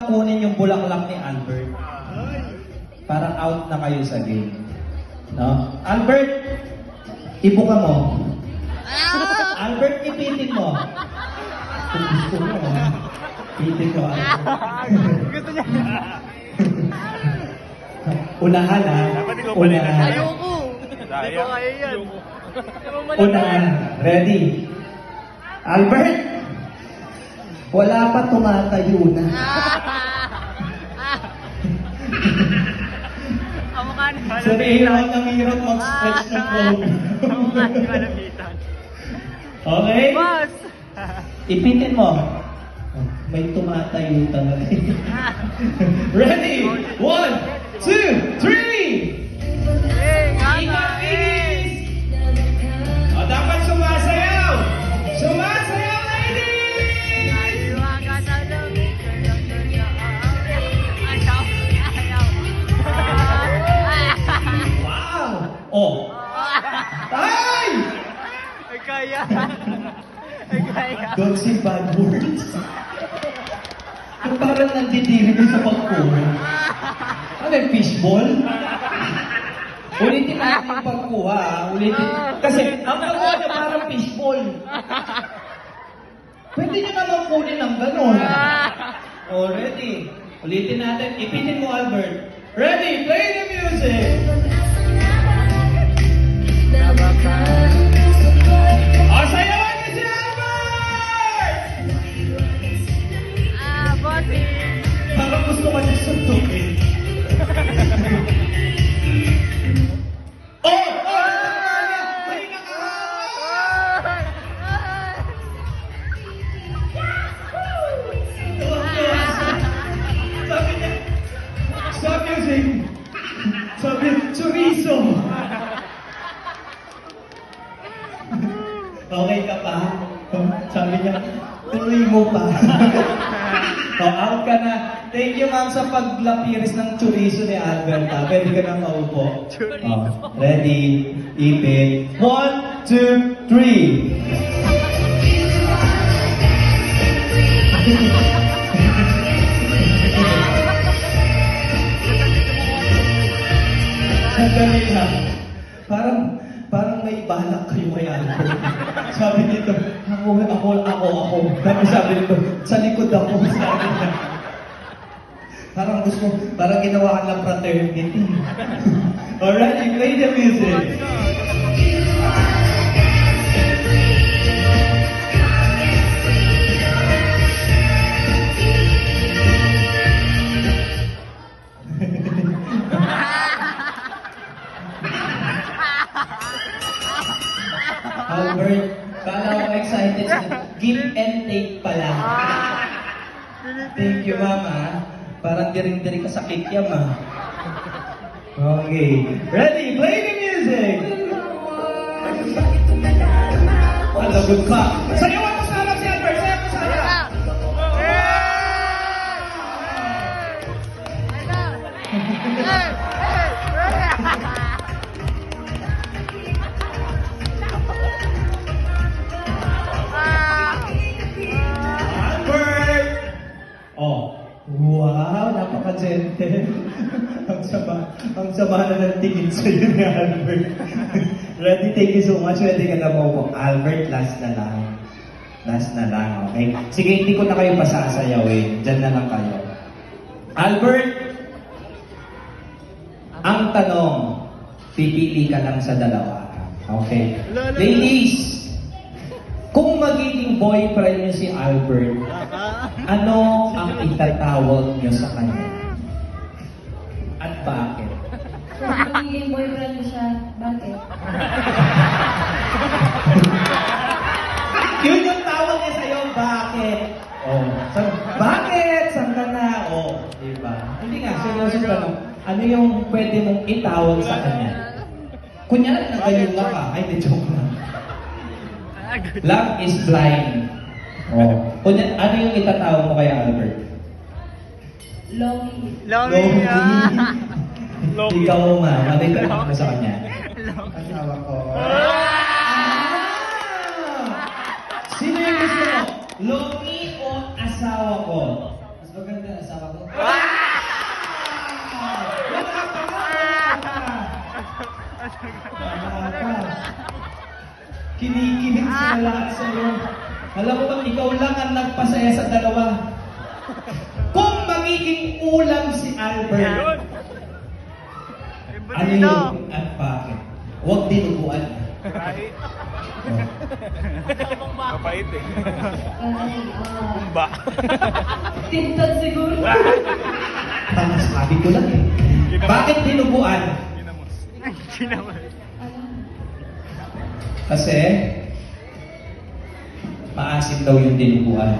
kunin yung bulaklak ni Albert. Parang out na kayo sa game. No? Albert, ibuka mo. Albert, ipitin mo. Kung gusto mo, ipitin mo. Gusto niya. Unahan ha. Unahan. Ayoko. Hindi ko kaya yan. Unahan. Ready? Albert, wala pa tumatayo na. Sabihin mo ang hirap mag-stretch ng program. Okay? Boss! Ipitin mo. May tumatayo talaga. Ready? 1, 2, 3! Ingay! O, dapat sumasayaw! Sumasayaw, ladies! Wow! Oh! Ay! Ay, kaya. Ay, kaya. Don't say bad words. Parang nandidiri ka sa pagkuha. Ano yung fishball? Ulitin natin yung pagkuha. Ulitin. Kasi ang pagkuha niya parang fishball. Pwede niyo naman kunin ng gano'n. Oh, ready? Ulitin natin. Ipitin mo, Albert. Ready? Play the music! O, sayawan niyo si Albert! Bossing! Parang gusto ka niya suntukin. Oh! Oh! Mahinga ka! Sabi niya, sabi niya, chorizo! Okay ka pa? Sabi niya, tuloy mo pa. Out ka na. Thank you, ma'am, sa paglapiris ng chorizo ni Albert. Pwede ka na maupo. Ready? Ipin. 1, 2, 3. Sandali lang. Parang may balak kayo kay Albert. Sabi nito, ako. Tapos sabi nito, sa likod ako. Sabi niya. Parang ginawa ka ng fraternity. Alright, you play the music. Albert, kala ko excited siya. Give and take pala. Thank you, mama. Parang diring-diri ka sa kikiam, ah. Okay. Ready? Play the music! Alagot pa. Sayawan mo sa si Albert! Sayawan mo sa Albert! Oh. Wow, napaka-gentle. ang sama na ng tingin sa'yo ni Albert. Ready, thank you so much. Ready ka na mo. Albert, last na lang. Last na lang, okay? Sige, hindi ko na kayo pasasayawin. Diyan na lang kayo. Albert, ang tanong, pipili ka lang sa dalawa. Okay? Ladies, kung magiging boyfriend niyo si Albert, ano ang itatawag niyo sa kanya? At bakit? Kung magiging boyfriend mo siya, bakit? Yun yung tawag niya sa'yo, bakit? Oh, bakit? Saan ka na? Oh, diba? Hindi nga, seryoso tanong. Ano yung pwede mong itawag sa kanya? Kunyari, nagayunga ka. Ay, di joke lang. Love is blind. Oh. Kunyari, ano yung itatawag mo kay Albert? Lonely. Lonely. Ikaw, ma. Ano yung itatawag mo sa kanya? Asawa ko. Sino yung gusto mo? Lonely o asawa ko? Mas maganda asawa ko. sila lahat sa'yo. Alam mo ba, ikaw lang ang nagpasaya sa dalawa. Kung magiging ulam si Albert, ano yun at bakit? Huwag dinuguan. Right? Mapait eh. Ba? Tintan siguro. Tama, sabi ko lang eh. Bakit dinuguan? Sinama. Kasi, maasim daw yung dinuguan.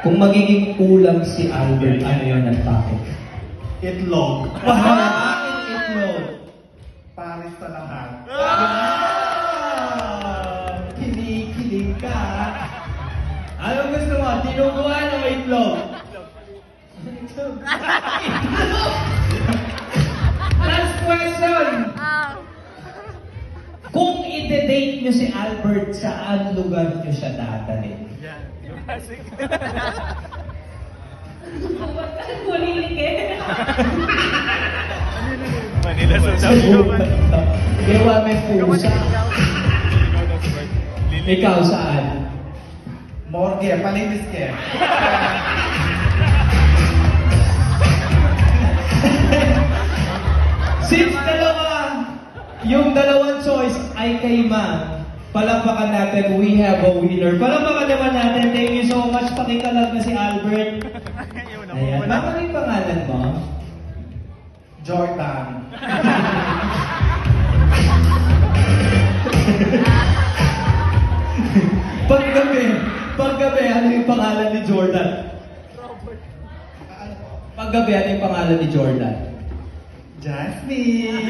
Kung magiging ulam si Albert, ano yun at bakit? Itlog. Bakit itlog? Paris sa lahat. Kinikilig ka. Anong gusto mo? Dinuguan o itlog? Itlog. Last question. Kung ide-date nyo si Albert, saan lugar nyo siya dadalhin? Yan. Kulilik eh. Manila sa Sa buwan. Gawa may pusa. Ikaw saan? Morgue, palinis ke. Since yung dalawang choice ay kay Ma'am, palakpakan natin, we have a winner. Palakpakan naman natin, thank you so much. Pakikalag na si Albert. Ayan. Ma'am, ano yung pangalan mo? Jordan. Paggabi, ano yung pangalan ni Jordan? Paggabi, ano yung pangalan ni Jordan? Jasmine.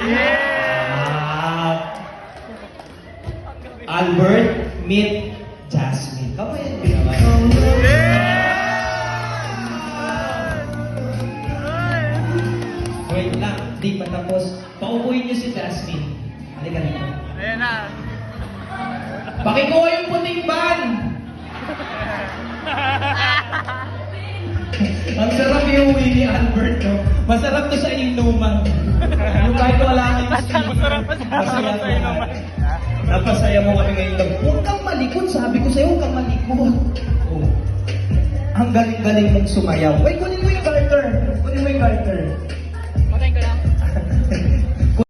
Albert, meet Jasmine. Kapayan mo naman. Wait lang, di pa tapos. Paupuin niyo si Jasmine. Halika rito. Ayan na. Pakikuha yung puting ban! Ang sarap yung uwi ni Albert, no? Masarap to sa inuman. Yung kahit wala kang Masarap sa inuman. Napasaya mo kami ngayon. Huwag kang malikot. Sabi ko sa'yo, huwag kang malikot. Oh. Ang galing-galing mong sumayaw. Wait, kunin mo yung garter. Kunin mo yung garter.